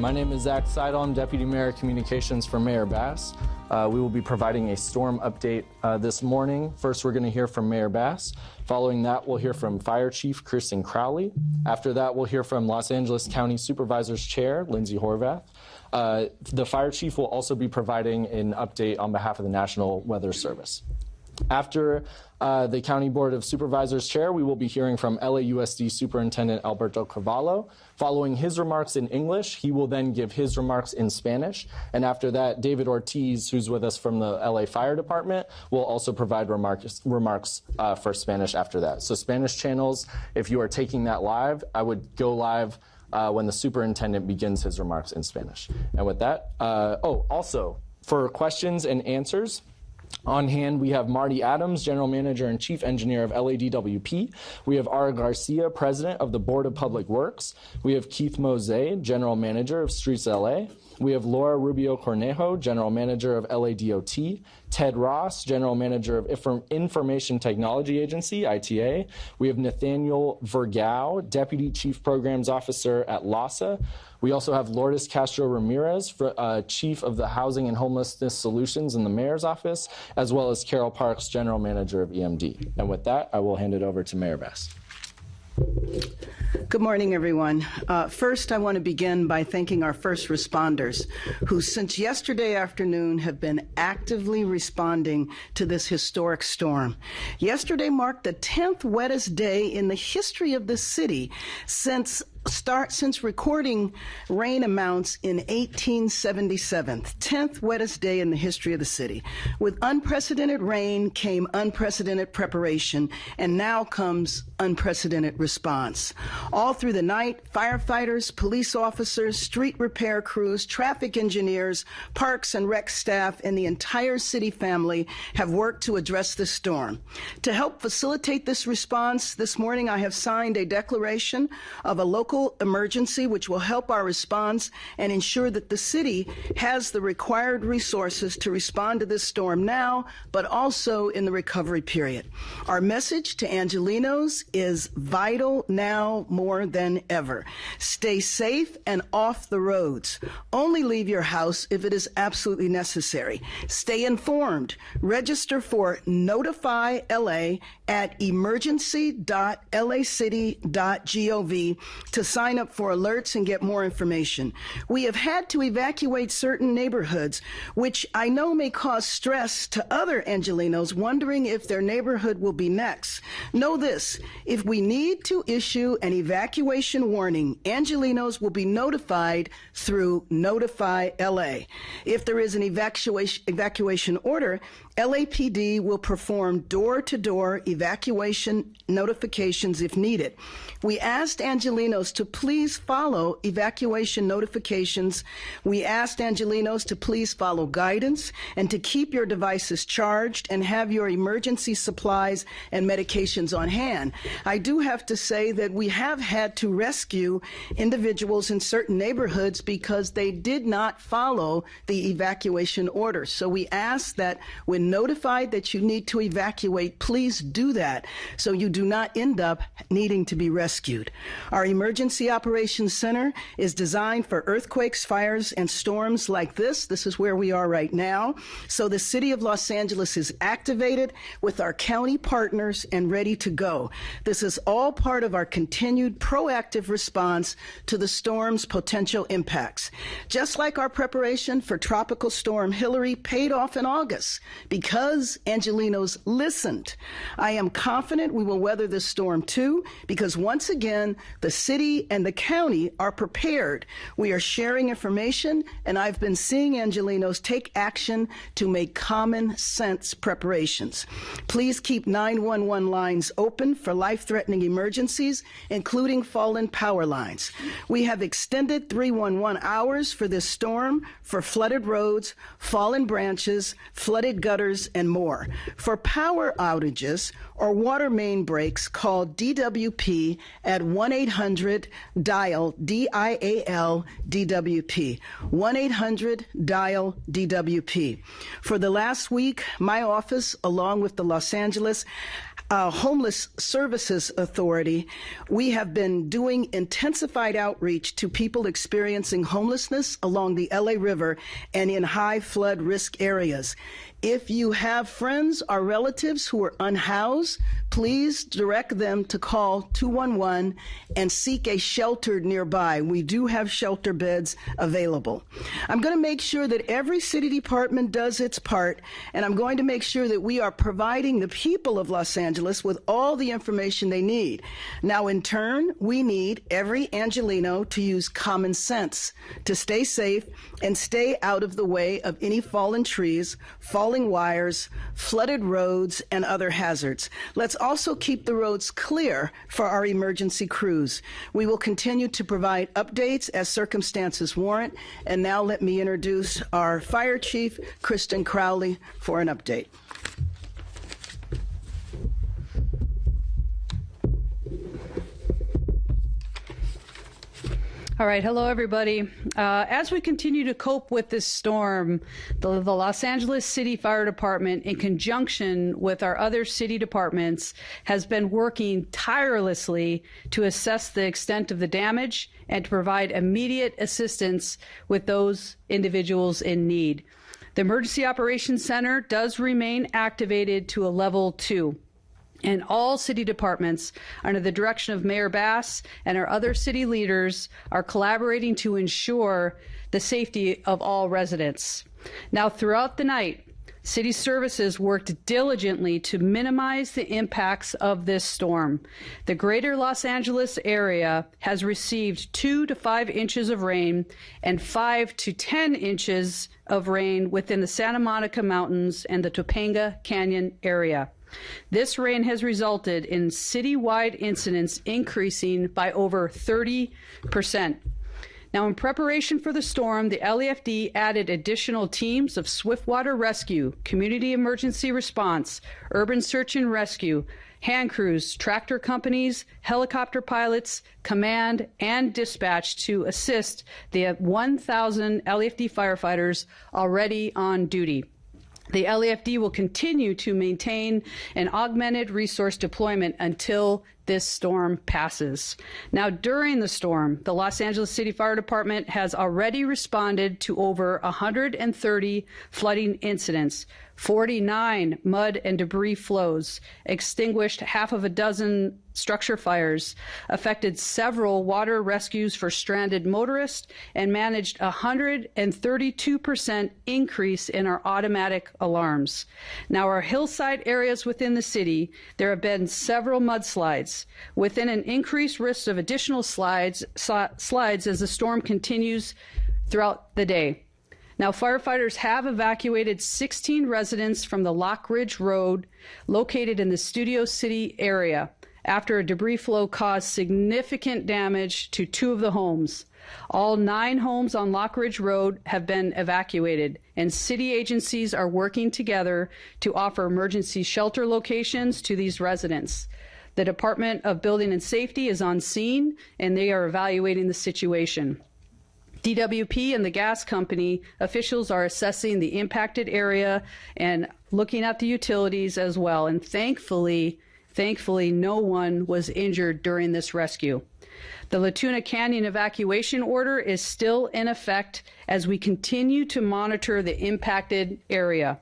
My name is Zach Seidel. I'm Deputy Mayor Communications for Mayor Bass. We will be providing a storm update this morning. First, we're going to hear from Mayor Bass. Following that, we'll hear from Fire Chief Kristin Crowley. After that, we'll hear from Los Angeles County Supervisor's Chair, Lindsay Horath. The Fire Chief will also be providing an update on behalf of the National Weather Service. After the County Board of Supervisors Chair, we will be hearing from LAUSD Superintendent Alberto Carvalho. Following his remarks in English, he will then give his remarks in Spanish. And after that, David Ortiz, who's with us from the LA Fire Department, will also provide remarks for Spanish after that. So Spanish channels, if you are taking that live, I would go live when the superintendent begins his remarks in Spanish. And with that, also, for questions and answers, on hand, we have Marty Adams, General Manager and Chief Engineer of LADWP. We have Ara Garcia, President of the Board of Public Works. We have Keith Mose, General Manager of Streets LA. We have Laura Rubio Cornejo, General Manager of LADOT. Ted Ross, General Manager of Information Technology Agency, ITA. We have Nathaniel Vergao, Deputy Chief Programs Officer at LASA. We also have Lourdes Castro Ramirez, Chief of the Housing and Homelessness Solutions in the Mayor's Office, as well as Carol Parks, General Manager of EMD. And with that, I will hand it over to Mayor Bass. Good morning, everyone. First, I want to begin by thanking our first responders who, since yesterday afternoon, have been actively responding to this historic storm. Yesterday marked the 10th wettest day in the history of the city since recording rain amounts in 1877, 10th wettest day in the history of the city. With unprecedented rain came unprecedented preparation, and now comes unprecedented response. All through the night, firefighters, police officers, street repair crews, traffic engineers, parks and rec staff, and the entire city family have worked to address the storm. To help facilitate this response, this morning I have signed a declaration of a local emergency which will help our response and ensure that the city has the required resources to respond to this storm now, but also in the recovery period. Our message to Angelenos is vital now more than ever. Stay safe and off the roads. Only leave your house if it is absolutely necessary. Stay informed. Register for Notify LA at emergency.lacity.gov to sign up for alerts and get more information. We have had to evacuate certain neighborhoods, which I know may cause stress to other Angelenos wondering if their neighborhood will be next. Know this, if we need to issue an evacuation warning, Angelenos will be notified through Notify LA. If there is an evacuation order, LAPD will perform door-to-door evacuation notifications if needed. We asked Angelenos to please follow evacuation notifications. We asked Angelenos to please follow guidance and to keep your devices charged and have your emergency supplies and medications on hand. I do have to say that we have had to rescue individuals in certain neighborhoods because they did not follow the evacuation order. So we ask that when notified that you need to evacuate, please do that so you do not end up needing to be rescued. Our Emergency Operations Center is designed for earthquakes, fires, and storms like this. This is where we are right now. So the City of Los Angeles is activated with our county partners and ready to go. This is all part of our continued proactive response to the storm's potential impacts. Just like our preparation for Tropical Storm Hillary paid off in August, because Angelenos listened. I am confident we will weather this storm too, because once again, the city and the county are prepared. We are sharing information, and I've been seeing Angelenos take action to make common sense preparations. Please keep 911 lines open for life-threatening emergencies, including fallen power lines. We have extended 311 hours for this storm for flooded roads, fallen branches, flooded gutters, and more. For power outages or water main breaks, call DWP at 1-800 1-800-DIAL-DWP. 1-800-DIAL-DWP. For the last week, my office, along with the Los Angeles Homeless Services Authority, we have been doing intensified outreach to people experiencing homelessness along the LA River and in high flood risk areas. If you have friends or relatives who are unhoused, please direct them to call 211 and seek a shelter nearby. We do have shelter beds available. I'm going to make sure that every city department does its part, and I'm going to make sure that we are providing the people of Los Angeles with all the information they need. Now, in turn, we need every Angeleno to use common sense to stay safe and stay out of the way of any fallen trees, falling wires, flooded roads, and other hazards. Let's also keep the roads clear for our emergency crews. We will continue to provide updates as circumstances warrant. And now let me introduce our Fire Chief, Kristin Crowley, for an update. All right. Hello, everybody. As we continue to cope with this storm, the Los Angeles City Fire Department, in conjunction with our other city departments, has been working tirelessly to assess the extent of the damage and to provide immediate assistance with those individuals in need. The Emergency Operations Center does remain activated to a level 2. And all city departments, under the direction of Mayor Bass and our other city leaders, are collaborating to ensure the safety of all residents. Now, throughout the night, city services worked diligently to minimize the impacts of this storm. The greater Los Angeles area has received 2 to 5 inches of rain and 5 to 10 inches of rain within the Santa Monica Mountains and the Topanga Canyon area. This rain has resulted in citywide incidents increasing by over 30%. Now, in preparation for the storm, the LAFD added additional teams of swiftwater rescue, community emergency response, urban search and rescue, hand crews, tractor companies, helicopter pilots, command, and dispatch to assist the 1,000 LAFD firefighters already on duty. The LAFD will continue to maintain an augmented resource deployment until this storm passes. Now, during the storm, the Los Angeles City Fire Department has already responded to over 130 flooding incidents, 49 mud and debris flows, extinguished half of a dozen structure fires, affected several water rescues for stranded motorists, and managed a 132% increase in our automatic alarms. Now, our hillside areas within the city, there have been several mudslides, within an increased risk of additional slides as the storm continues throughout the day. Now, firefighters have evacuated 16 residents from the Lock Ridge Road located in the Studio City area after a debris flow caused significant damage to 2 of the homes. All 9 homes on Lock Ridge Road have been evacuated, and city agencies are working together to offer emergency shelter locations to these residents. The Department of Building and Safety is on scene, and they are evaluating the situation. DWP and the gas company officials are assessing the impacted area and looking at the utilities as well. And thankfully, no one was injured during this rescue. The Latuna Canyon evacuation order is still in effect as we continue to monitor the impacted area.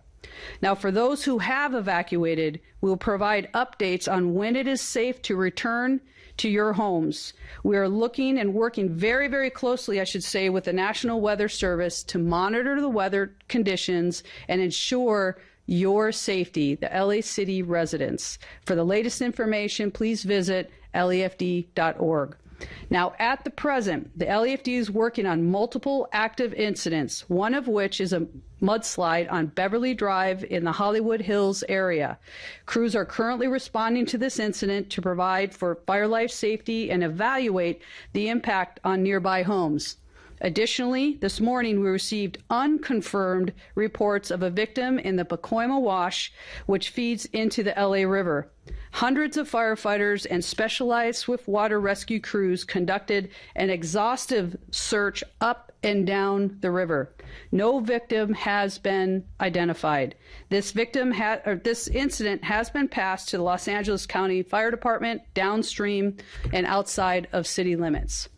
Now, for those who have evacuated, we'll provide updates on when it is safe to return to your homes. We are looking and working very, very closely, I should say, with the National Weather Service to monitor the weather conditions and ensure your safety, the LA City residents. For the latest information, please visit LAFD.org. Now, at the present, the LAFD is working on multiple active incidents, one of which is a mudslide on Beverly Drive in the Hollywood Hills area. Crews are currently responding to this incident to provide for fire life safety and evaluate the impact on nearby homes. Additionally, this morning we received unconfirmed reports of a victim in the Pacoima Wash, which feeds into the LA River. Hundreds of firefighters and specialized swiftwater rescue crews conducted an exhaustive search up and down the river. No victim has been identified. This incident has been passed to the Los Angeles County Fire Department downstream and outside of city limits.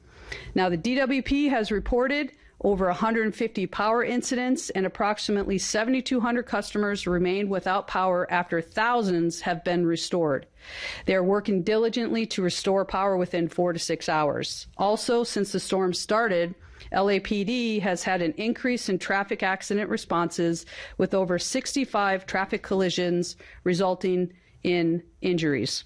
Now, the DWP has reported over 150 power incidents, and approximately 7,200 customers remain without power after thousands have been restored. They are working diligently to restore power within 4 to 6 hours. Also, since the storm started, LAPD has had an increase in traffic accident responses with over 65 traffic collisions resulting in injuries.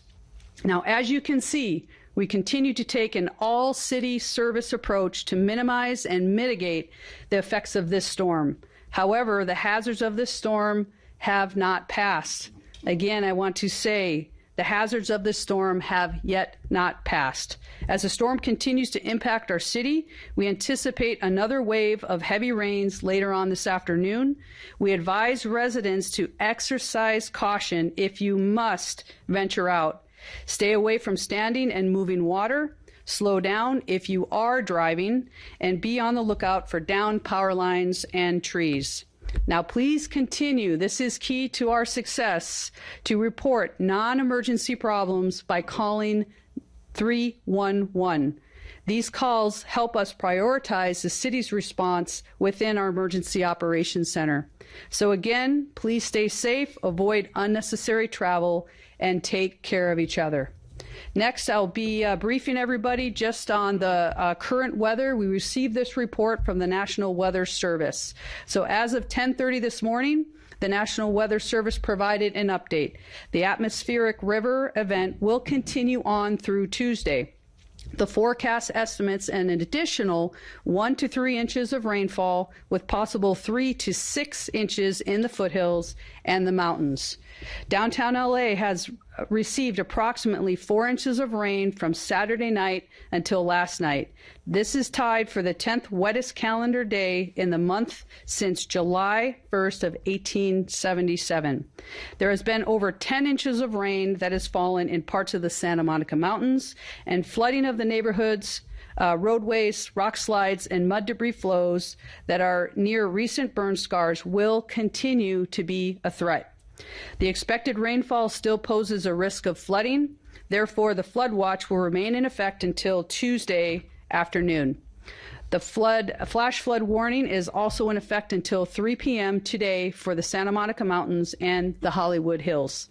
Now, as you can see, we continue to take an all-city service approach to minimize and mitigate the effects of this storm. However, the hazards of this storm have not passed. Again, I want to say the hazards of this storm have yet not passed. As the storm continues to impact our city, we anticipate another wave of heavy rains later on this afternoon. We advise residents to exercise caution if you must venture out. Stay away from standing and moving water, slow down if you are driving, and be on the lookout for downed power lines and trees. Now, please continue, this is key to our success, to report non-emergency problems by calling 311. These calls help us prioritize the city's response within our Emergency Operations Center. So again, please stay safe, avoid unnecessary travel, and take care of each other. Next, I'll be briefing everybody just on the current weather. We received this report from the National Weather Service. So as of 10:30 this morning, the National Weather Service provided an update. The atmospheric river event will continue on through Tuesday. The forecast estimates an additional 1 to 3 inches of rainfall with possible 3 to 6 inches in the foothills and the mountains. Downtown LA has received approximately 4 inches of rain from Saturday night until last night. This is tied for the 10th wettest calendar day in the month since July 1st of 1877. There has been over 10 inches of rain that has fallen in parts of the Santa Monica Mountains, and flooding of the neighborhoods, roadways, rock slides, and mud debris flows that are near recent burn scars will continue to be a threat. The expected rainfall still poses a risk of flooding. Therefore, the flood watch will remain in effect until Tuesday afternoon. The flash flood warning is also in effect until 3 p.m. today for the Santa Monica Mountains and the Hollywood Hills.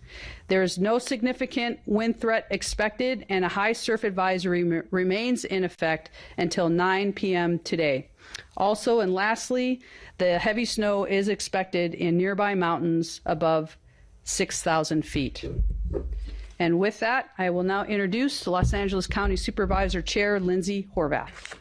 There is no significant wind threat expected, and a high surf advisory remains in effect until 9 p.m. today. Also, and lastly, the heavy snow is expected in nearby mountains above 6,000 feet. And with that, I will now introduce the Los Angeles County Supervisor Chair, Lindsay Horath.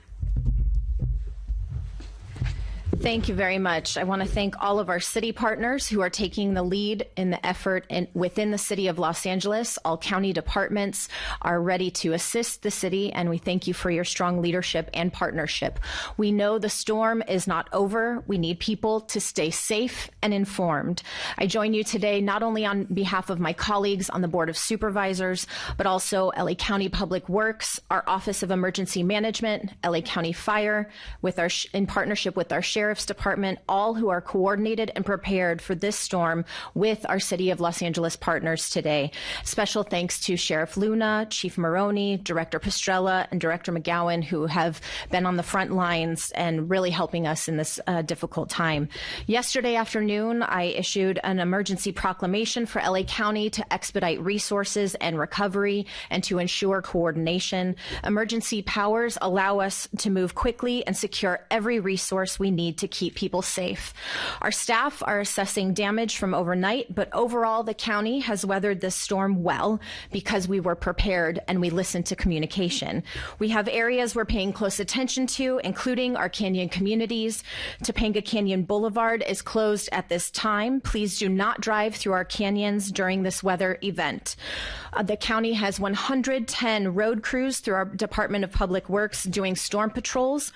Thank you very much. I want to thank all of our city partners who are taking the lead in the effort within the city of Los Angeles. All county departments are ready to assist the city, and we thank you for your strong leadership and partnership. We know the storm is not over. We need people to stay safe and informed. I join you today not only on behalf of my colleagues on the Board of Supervisors, but also LA County Public Works, our Office of Emergency Management, LA County Fire, in partnership with our Sheriff's Department, all who are coordinated and prepared for this storm with our City of Los Angeles partners today. Special thanks to Sheriff Luna, Chief Maroney, Director Pastrella, and Director McGowan, who have been on the front lines and really helping us in this difficult time. Yesterday afternoon, I issued an emergency proclamation for LA County to expedite resources and recovery and to ensure coordination. Emergency powers allow us to move quickly and secure every resource we need to keep people safe. Our staff are assessing damage from overnight, but overall the county has weathered this storm well because we were prepared and we listened to communication. We have areas we're paying close attention to, including our canyon communities. Topanga Canyon Boulevard is closed at this time. Please do not drive through our canyons during this weather event. The county has 110 road crews through our Department of Public Works doing storm patrols.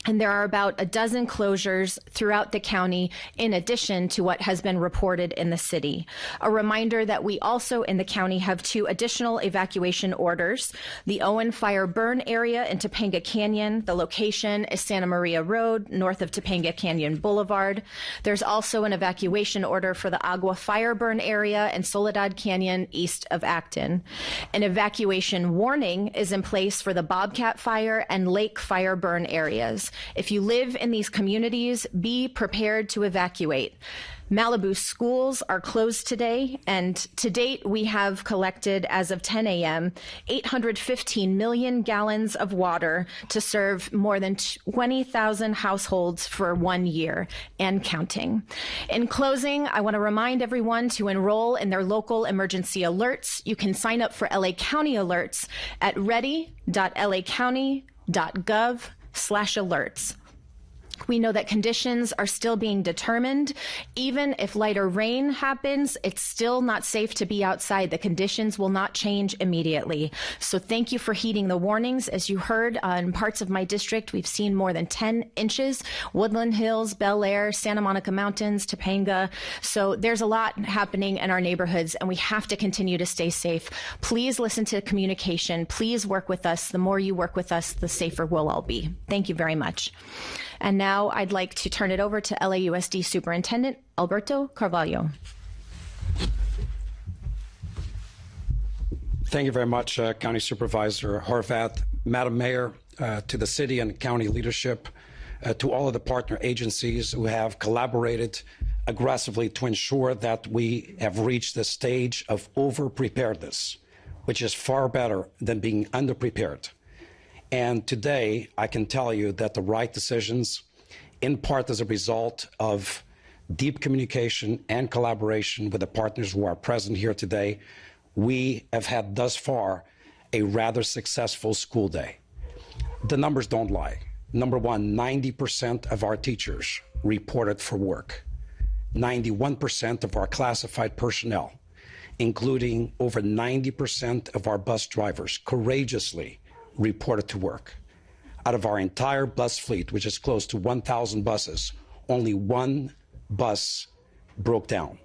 And there are about a dozen closures throughout the county, in addition to what has been reported in the city. A reminder that we also in the county have 2 additional evacuation orders. The Owen Fire Burn area in Topanga Canyon. The location is Santa Maria Road, north of Topanga Canyon Boulevard. There's also an evacuation order for the Agua Fire Burn area in Soledad Canyon, east of Acton. An evacuation warning is in place for the Bobcat Fire and Lake Fire Burn areas. If you live in these communities, be prepared to evacuate. Malibu schools are closed today, and to date, we have collected, as of 10 a.m., 815 million gallons of water to serve more than 20,000 households for 1 year and counting. In closing, I want to remind everyone to enroll in their local emergency alerts. You can sign up for LA County alerts at ready.lacounty.gov/alerts. We know that conditions are still being determined. Even if lighter rain happens, it's still not safe to be outside. The conditions will not change immediately. So thank you for heeding the warnings. As you heard, in parts of my district, we've seen more than 10 inches. Woodland Hills, Bel Air, Santa Monica Mountains, Topanga. So there's a lot happening in our neighborhoods, and we have to continue to stay safe. Please listen to communication. Please work with us. The more you work with us, the safer we'll all be. Thank you very much. And now I'd like to turn it over to LAUSD Superintendent Alberto Carvalho. Thank you very much, County Supervisor Horath, Madam Mayor, to the city and county leadership, to all of the partner agencies who have collaborated aggressively to ensure that we have reached the stage of over-preparedness, which is far better than being underprepared. And today, I can tell you that the right decisions, in part as a result of deep communication and collaboration with the partners who are present here today, we have had thus far a rather successful school day. The numbers don't lie. Number one, 90% of our teachers reported for work. 91% of our classified personnel, including over 90% of our bus drivers, courageously reported to work. Out of our entire bus fleet, which is close to 1,000 buses, only 1 bus broke down.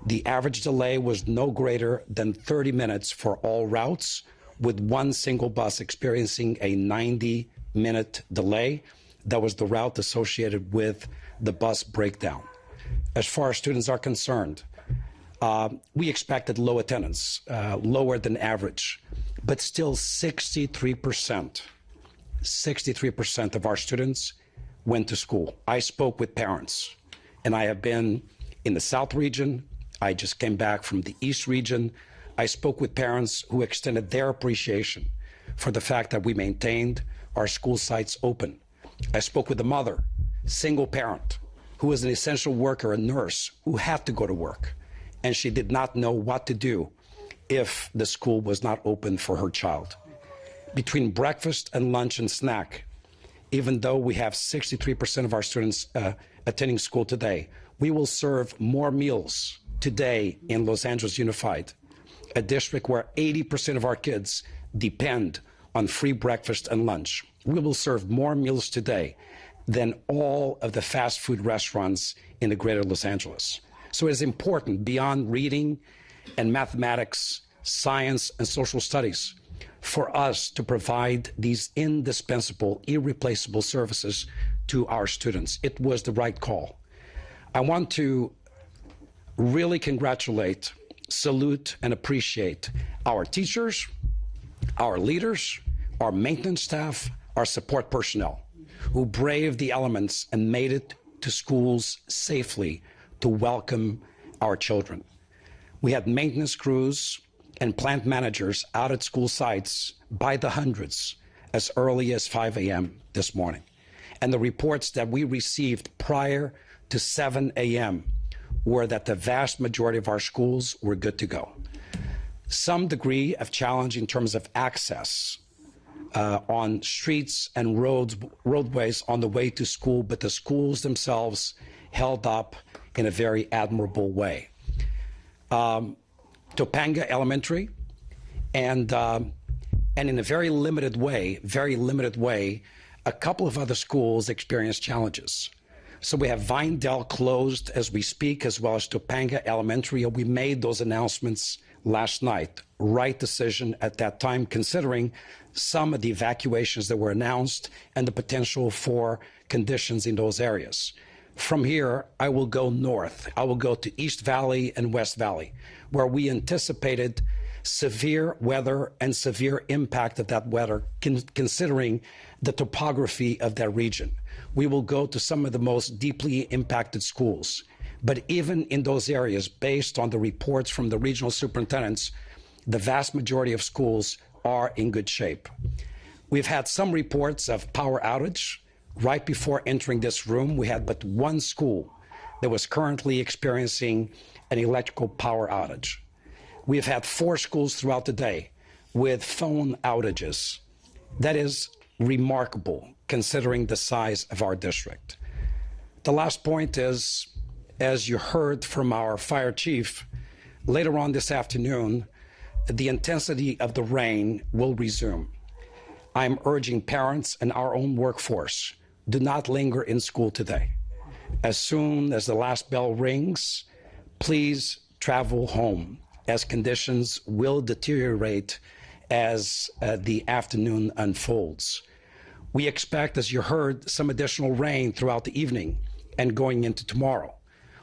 The average delay was no greater than 30 minutes for all routes, with 1 single bus experiencing a 90-minute delay. That was the route associated with the bus breakdown. As far as students are concerned, we expected low attendance, lower than average, but still 63% of our students went to school. I spoke with parents, and I have been in the South region. I just came back from the East region. I spoke with parents who extended their appreciation for the fact that we maintained our school sites open. I spoke with a mother, single parent, who was an essential worker, a nurse, who had to go to work, and she did not know what to do if the school was not open for her child. Between breakfast and lunch and snack, even though we have 63% of our students attending school today, we will serve more meals today in Los Angeles Unified, a district where 80% of our kids depend on free breakfast and lunch. We will serve more meals today than all of the fast food restaurants in the greater Los Angeles. So it is important, beyond reading and mathematics, science, and social studies, for us to provide these indispensable, irreplaceable services to our students. It was the right call. I want to really congratulate, salute, and appreciate our teachers, our leaders, our maintenance staff, our support personnel, who braved the elements and made it to schools safely to welcome our children. We had maintenance crews and plant managers out at school sites by the hundreds as early as 5 a.m. this morning. And the reports that we received prior to 7 a.m. were that the vast majority of our schools were good to go. Some degree of challenge in terms of access on streets and roadways on the way to school, but the schools themselves held up in a very admirable way. Topanga Elementary, and in a very limited way, A couple of other schools experienced challenges. So we have Vinedale closed as we speak, as well as Topanga Elementary. We made those announcements last night. Right decision at that time, considering some of the evacuations that were announced and the potential for conditions in those areas. From here, I will go north. I will go to East Valley and West Valley, where we anticipated severe weather and severe impact of that weather, considering the topography of that region. We will go to some of the most deeply impacted schools. But even in those areas, based on the reports from the regional superintendents, the vast majority of schools are in good shape. We've had some reports of power outage. Right before entering this room, we had but one school that was currently experiencing an electrical power outage. We've had 4 schools throughout the day with phone outages. That is remarkable considering the size of our district. The last point is, as you heard from our fire chief, later on this afternoon, the intensity of the rain will resume. I'm urging parents and our own workforce, do not linger in school today. As soon as the last bell rings, please travel home, as conditions will deteriorate as the afternoon unfolds. We expect, as you heard, some additional rain throughout the evening and going into tomorrow.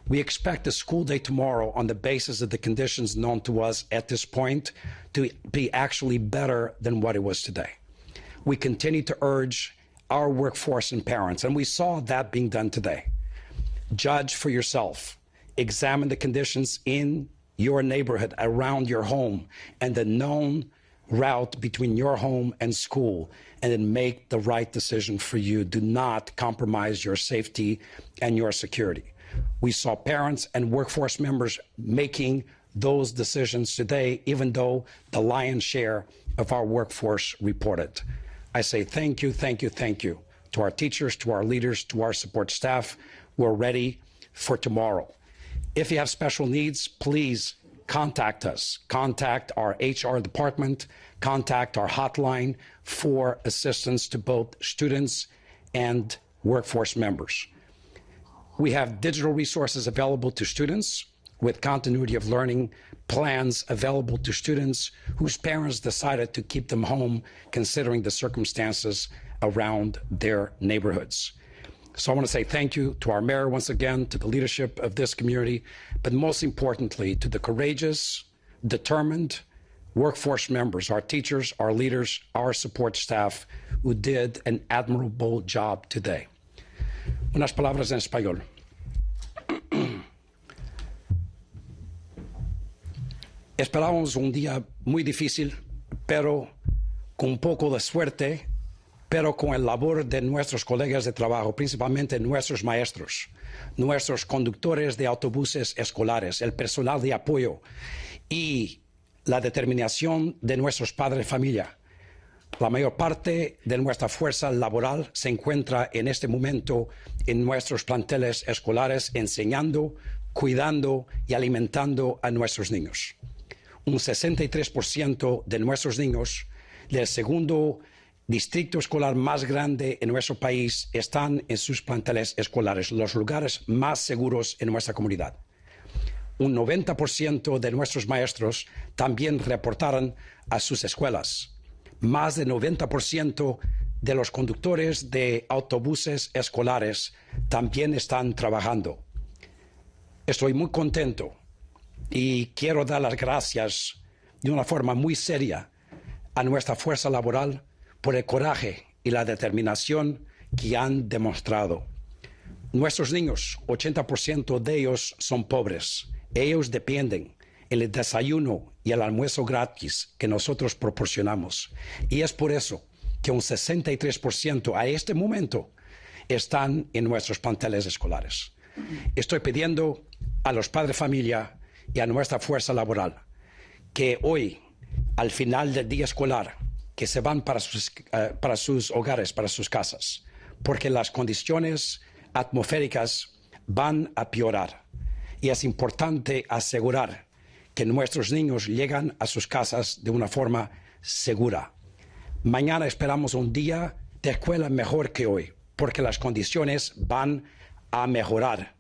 We expect the school day tomorrow, on the basis of the conditions known to us at this point, to be actually better than what it was today. We continue to urge our workforce and parents, and we saw that being done today. Judge for yourself. Examine the conditions in your neighborhood, around your home, and the known route between your home and school, and then make the right decision for you. Do not compromise your safety and your security. We saw parents and workforce members making those decisions today, even though the lion's share of our workforce reported. I say thank you, thank you, thank you to our teachers, to our leaders, to our support staff. We're ready for tomorrow. If you have special needs, please contact us. Contact our HR department, contact our hotline for assistance to both students and workforce members. We have digital resources available to students with continuity of learning plans available to students whose parents decided to keep them home considering the circumstances around their neighborhoods. So I want to say thank you to our mayor once again, to the leadership of this community, but most importantly to the courageous, determined workforce members, our teachers, our leaders, our support staff who did an admirable job today. Unas palabras en español. Esperábamos un día muy difícil, pero con un poco de suerte, pero con el labor de nuestros colegas de trabajo, principalmente nuestros maestros, nuestros conductores de autobuses escolares, el personal de apoyo y la determinación de nuestros padres de familia. La mayor parte de nuestra fuerza laboral se encuentra en este momento en nuestros planteles escolares, enseñando, cuidando y alimentando a nuestros niños. Un 63% de nuestros niños del segundo distrito escolar más grande en nuestro país están en sus planteles escolares, los lugares más seguros en nuestra comunidad. Un 90% de nuestros maestros también reportaron a sus escuelas. Más del 90% de los conductores de autobuses escolares también están trabajando. Estoy muy contento y quiero dar las gracias de una forma muy seria a nuestra fuerza laboral por el coraje y la determinación que han demostrado. Nuestros niños, 80% de ellos son pobres. Ellos dependen del desayuno y el almuerzo gratis que nosotros proporcionamos. Y es por eso que un 63% a este momento están en nuestros planteles escolares. Estoy pidiendo a los padres de familia y a nuestra fuerza laboral que hoy, al final del día escolar, que se van para sus hogares, para sus casas, porque las condiciones atmosféricas van a empeorar. Y es importante asegurar que nuestros niños llegan a sus casas de una forma segura. Mañana esperamos un día de escuela mejor que hoy, porque las condiciones van a mejorar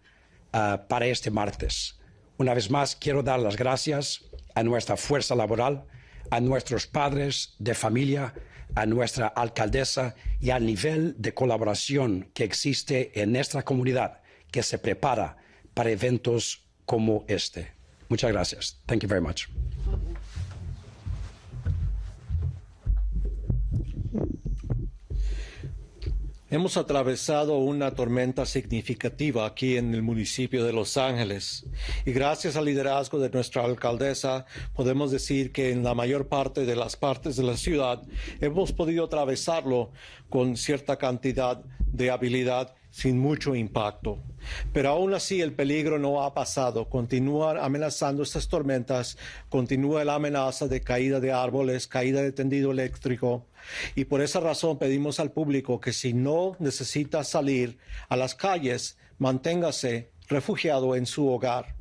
para este martes. Una vez más, quiero dar las gracias a nuestra fuerza laboral, a nuestros padres de familia, a nuestra alcaldesa y al nivel de colaboración que existe en nuestra comunidad, que se prepara para eventos como este. Muchas gracias. Thank you very much. Hemos atravesado una tormenta significativa aquí en el municipio de Los Ángeles y gracias al liderazgo de nuestra alcaldesa podemos decir que en la mayor parte de las partes de la ciudad hemos podido atravesarlo con cierta cantidad de habilidad sin mucho impacto. Pero aún así el peligro no ha pasado. Continúan amenazando estas tormentas, continúa la amenaza de caída de árboles, caída de tendido eléctrico. Y por esa razón pedimos al público que si no necesita salir a las calles, manténgase refugiado en su hogar.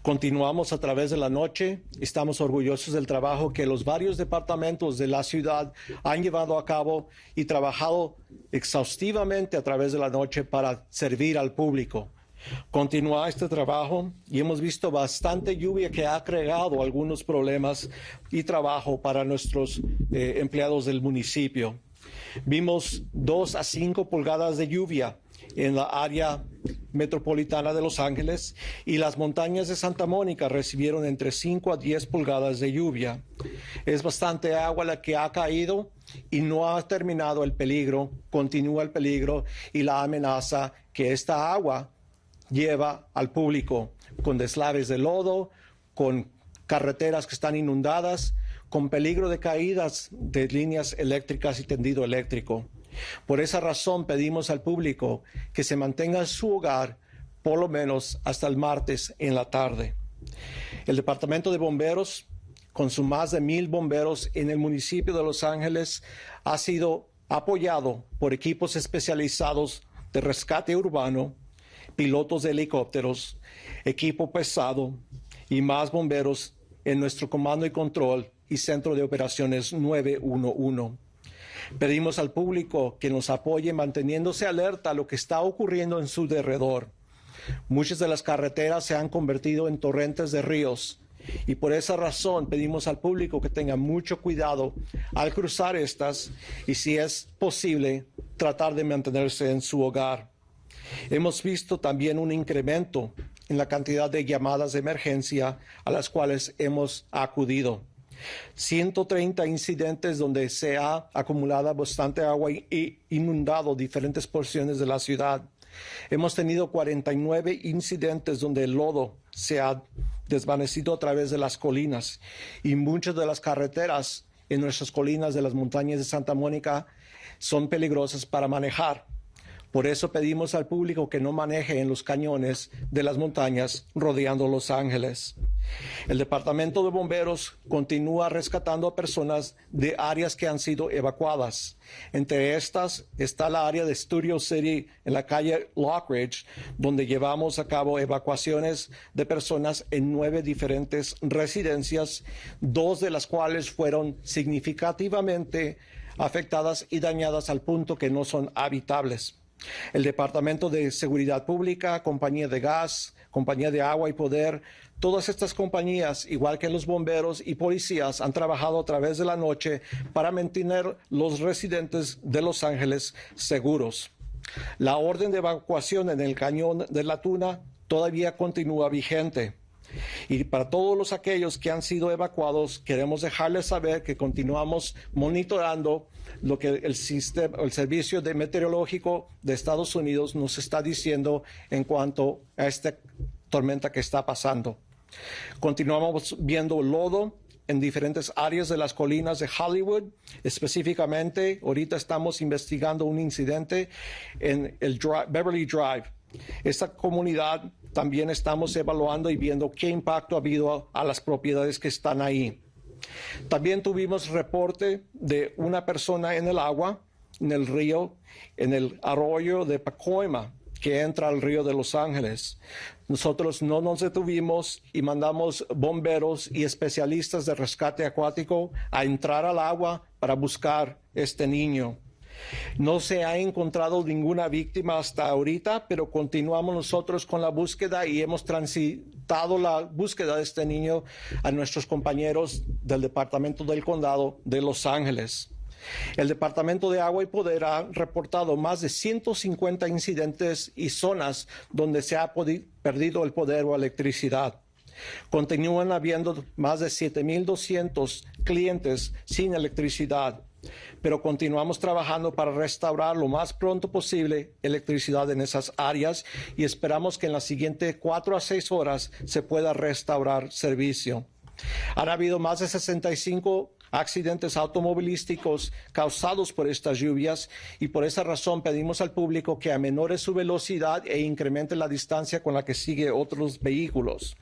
Continuamos a través de la noche. Estamos orgullosos del trabajo que los varios departamentos de la ciudad han llevado a cabo y trabajado exhaustivamente a través de la noche para servir al público. Continúa este trabajo y hemos visto bastante lluvia que ha creado algunos problemas y trabajo para nuestros empleados del municipio. Vimos 2 a 5 pulgadas de lluvia en la área metropolitana de Los Ángeles y las montañas de Santa Mónica recibieron entre 5 a 10 pulgadas de lluvia. Es bastante agua la que ha caído y no ha terminado el peligro, continúa el peligro y la amenaza que esta agua lleva al público con deslaves de lodo, con carreteras que están inundadas, con peligro de caídas de líneas eléctricas y tendido eléctrico. Por esa razón pedimos al público que se mantenga en su hogar por lo menos hasta el martes en la tarde. El Departamento de Bomberos, con sus más de 1,000 bomberos en el municipio de Los Ángeles, ha sido apoyado por equipos especializados de rescate urbano, pilotos de helicópteros, equipo pesado y más bomberos en nuestro comando y control y centro de operaciones 911. Pedimos al público que nos apoye manteniéndose alerta a lo que está ocurriendo en su derredor. Muchas de las carreteras se han convertido en torrentes de ríos y por esa razón pedimos al público que tenga mucho cuidado al cruzar estas y, si es posible, tratar de mantenerse en su hogar. Hemos visto también un incremento en la cantidad de llamadas de emergencia a las cuales hemos acudido. 130 incidentes donde se ha acumulado bastante agua y inundado diferentes porciones de la ciudad. Hemos tenido 49 incidentes donde el lodo se ha desvanecido a través de las colinas y muchas de las carreteras en nuestras colinas de las montañas de Santa Mónica son peligrosas para manejar. Por eso pedimos al público que no maneje en los cañones de las montañas rodeando Los Ángeles. El Departamento de Bomberos continúa rescatando a personas de áreas que han sido evacuadas. Entre estas está la área de Studio City en la calle Lockridge, donde llevamos a cabo evacuaciones de personas en 9 diferentes residencias, 2 de las cuales fueron significativamente afectadas y dañadas al punto que no son habitables. El Departamento de Seguridad Pública, Compañía de Gas, Compañía de Agua y Poder, todas estas compañías, igual que los bomberos y policías, han trabajado a través de la noche para mantener los residentes de Los Ángeles seguros. La orden de evacuación en el cañón de la Tuna todavía continúa vigente. Y para todos aquellos que han sido evacuados, queremos dejarles saber que continuamos monitorando lo que el Servicio Meteorológico de Estados Unidos nos está diciendo en cuanto a esta tormenta que está pasando. Continuamos viendo lodo en diferentes áreas de las colinas de Hollywood. Específicamente, ahorita estamos investigando un incidente en el Beverly Drive. Esta comunidad también estamos evaluando y viendo qué impacto ha habido a las propiedades que están ahí. También tuvimos reporte de una persona en el agua, en el río, en el arroyo de Pacoima, que entra al río de Los Ángeles. Nosotros no nos detuvimos y mandamos bomberos y especialistas de rescate acuático a entrar al agua para buscar este niño. No se ha encontrado ninguna víctima hasta ahorita, pero continuamos nosotros con la búsqueda y hemos transitado la búsqueda de este niño a nuestros compañeros del Departamento del Condado de Los Ángeles. El Departamento de Agua y Poder ha reportado más de 150 incidentes y zonas donde se ha perdido el poder o electricidad. Continúan habiendo más de 7,200 clientes sin electricidad, pero continuamos trabajando para restaurar lo más pronto posible electricidad en esas áreas y esperamos que en las siguientes 4 a 6 horas se pueda restaurar servicio. Han habido más de 65 accidentes automovilísticos causados por estas lluvias y por esa razón pedimos al público que amenore su velocidad e incremente la distancia con la que sigue otros vehículos.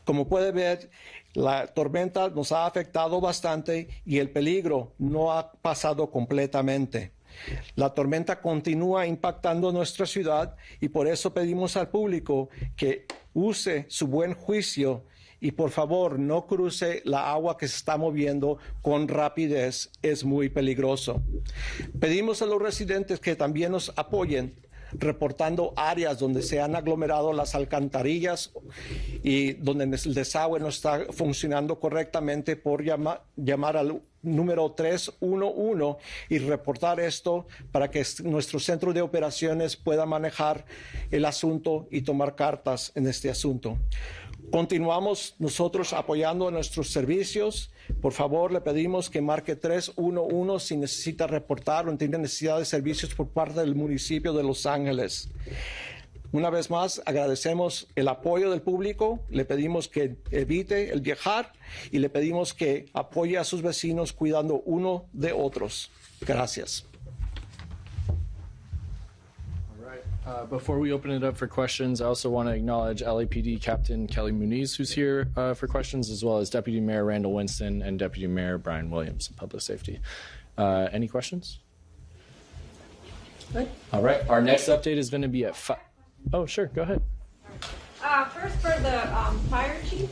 Como puede ver, la tormenta nos ha afectado bastante y el peligro no ha pasado completamente. La tormenta continúa impactando nuestra ciudad y por eso pedimos al público que use su buen juicio y por favor no cruce la agua que se está moviendo con rapidez, es muy peligroso. Pedimos a los residentes que también nos apoyen reportando áreas donde se han aglomerado las alcantarillas y donde el desagüe no está funcionando correctamente por llamar al número 311 y reportar esto para que nuestro centro de operaciones pueda manejar el asunto y tomar cartas en este asunto. Continuamos nosotros apoyando a nuestros servicios. Por favor, le pedimos que marque 311 si necesita reportar o tiene necesidad de servicios por parte del municipio de Los Ángeles. Una vez más, agradecemos el apoyo del público, le pedimos que evite el viajar y le pedimos que apoye a sus vecinos cuidando uno de otros. Gracias. Before we open it up for questions, I also want to acknowledge LAPD Captain Kelly Muniz, who's here for questions, as well as Deputy Mayor Randall Winston and Deputy Mayor Brian Williams in Public Safety. Any questions? Good. All right. Our next update is going to be at Oh, sure. Go ahead. First, for the fire chief,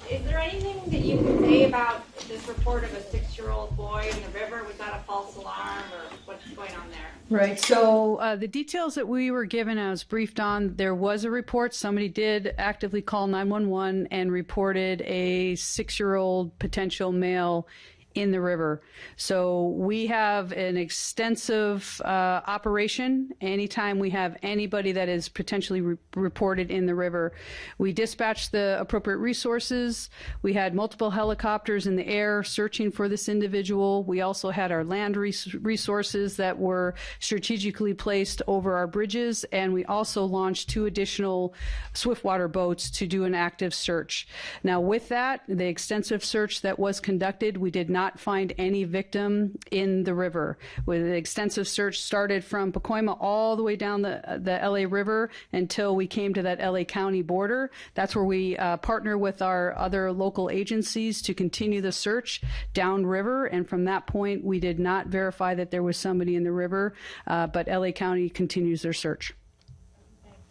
is there anything that you can say about this report of a 6-year-old boy in the river? Was that a false alarm, or what's going on there? Right. So the details that we were given, I was briefed on, there was a report. Somebody did actively call 911 and reported a 6-year-old potential male in the river. So we have an extensive operation anytime we have anybody that is potentially reported in the river. We dispatched the appropriate resources. We had multiple helicopters in the air searching for this individual. We also had our land resources that were strategically placed over our bridges, and we also launched 2 additional swiftwater boats to do an active search. Now, with that, the extensive search that was conducted, we did not find any victim in the river. With the extensive search started from Pacoima all the way down the LA River until we came to that LA County border. That's where we partner with our other local agencies to continue the search downriver. And from that point, we did not verify that there was somebody in the river, but LA County continues their search.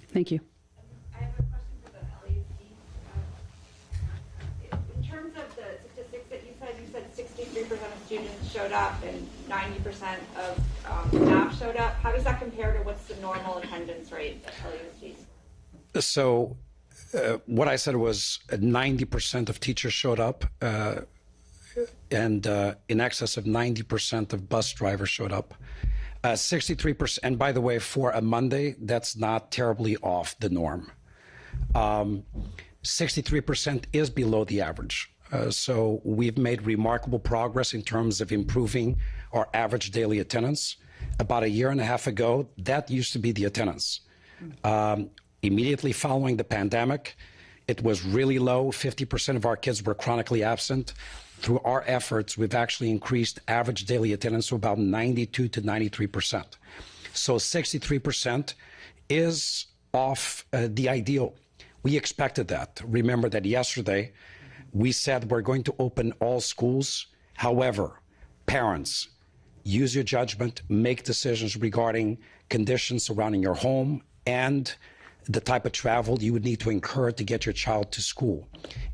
Thank you. I have a question for the LA chief. In terms of the statistics that you said 63% of students showed up and 90% of staff showed up. How does that compare to what's the normal attendance rate at LAUSD? So what I said was 90% of teachers showed up and in excess of 90% of bus drivers showed up. 63%, and by the way, for a Monday, that's not terribly off the norm. 63% is below the average. So we've made remarkable progress in terms of improving our average daily attendance. About a year and a half ago, that used to be the attendance. Immediately following the pandemic, it was really low. 50% of our kids were chronically absent. Through our efforts, we've actually increased average daily attendance to about 92 to 93%. So 63% is off the ideal. We expected that. Remember that yesterday, we said we're going to open all schools. However, parents, use your judgment, make decisions regarding conditions surrounding your home and the type of travel you would need to incur to get your child to school.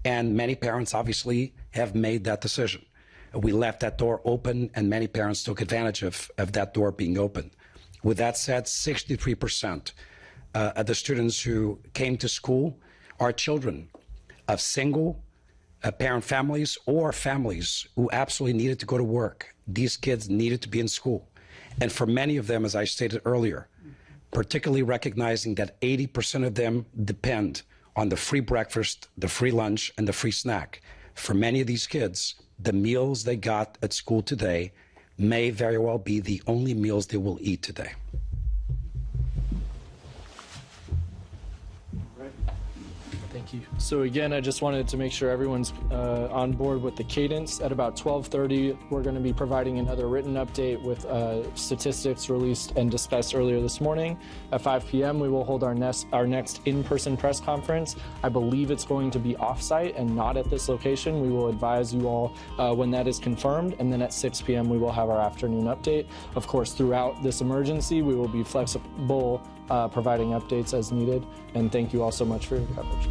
And many parents obviously have made that decision. we left that door open, and many parents took advantage of that door being open. With that said, 63% of the students who came to school are children of single parent families or families who absolutely needed to go to work. These kids needed to be in school. And for many of them, as I stated earlier, particularly recognizing that 80% of them depend on the free breakfast, the free lunch, and the free snack. For many of these kids, the meals they got at school today may very well be the only meals they will eat today. Thank you. So again, I just wanted to make sure everyone's on board with the cadence. At about 12:30, we're going to be providing another written update with statistics released and discussed earlier this morning. At 5 p.m., we will hold our next in-person press conference. I believe it's going to be off-site and not at this location. We will advise you all when that is confirmed. And then at 6 p.m., we will have our afternoon update. Of course, throughout this emergency, we will be flexible, providing updates as needed. And thank you all so much for your coverage.